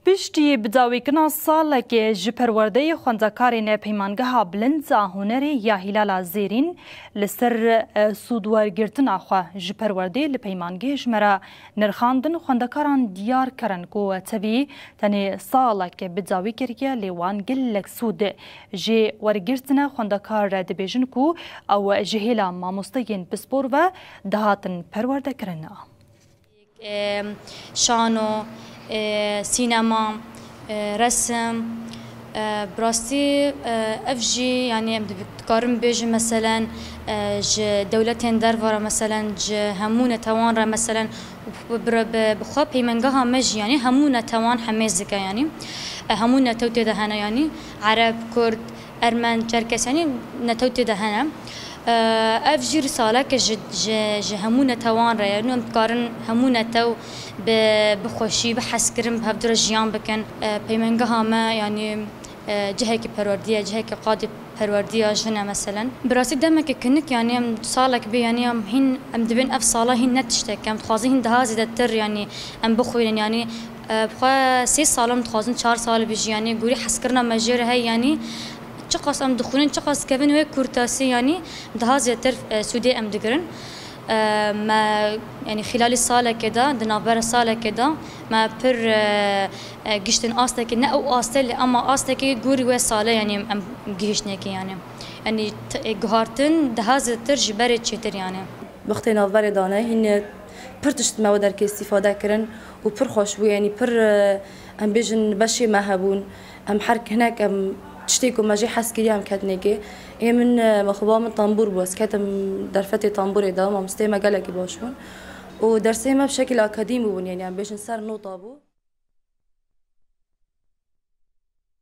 پشتی بداویکنا سال که جپرورده خوندکارین پیمانگاه بلند هنری یا هلال زیرین لسر سودوارگرتن آخوا جپرورده لپیمانگه جمرا نرخاندن خوندکاران دیار کرن کو تبی تنی سال که بداوی کریه لیوان گلک سود جی ورگرتن خوندکار دبیجن کو او جهیلا ماموستین بسپور و دهاتن پرورده کرن شانو سينما رسم براستي افجي يعني بتقارن بيجي مثلا دولتين درفرة مثلا همونة توان را مثلا بخوا بيمنجها مجي يعني همونة توان حمازكا يعني همونة توتي دهنا يعني عرب كرد أرمن تركس يعني نتوتي دهنا افجي رسالة كج همونة توان را يعني متقارن همونة تو بخوشي بحسكرم بهفدر جيان بكن بيمنجها ما يعني جهك پروردية جهك قاضي پروردية جنا مثلا براسي دمك كنك يعني ام صالك بي يعني ام هين ام دبن اف صالة هين نتشتك ام تخازين دهازي دتر يعني ام بخوين يعني بخوا 3 سال متخازين 4 سال بيجي يعني قولي حسكرنا مجير هاي يعني چقاس ام دخولن چقاس كفن وهي كورتاسي يعني دهازي دتر سودي ام دقرن ما يعني خلال الصالة كده دنابر الصالة كده ما بر جشتن آستك نه أو آستل أما آستك جوري وصالة يعني أم جيشنك يعني جهارتن دهاز ترج برد شتر يعني وقتی نابر دانه هن پرتشت مواد که استفاده کردن و پر خوشبو يعني پر ام بیشن باشی مهبون ام حرک هناك ام تشتيكو ما جي حس كليام كاتنيكي هي من مخبا من طنبور بوس كاتم درفتي طنبوري دا ما مستيما قالك باشون ودرسيما بشكل اكاديمي يعني عم باش نصير نوطابو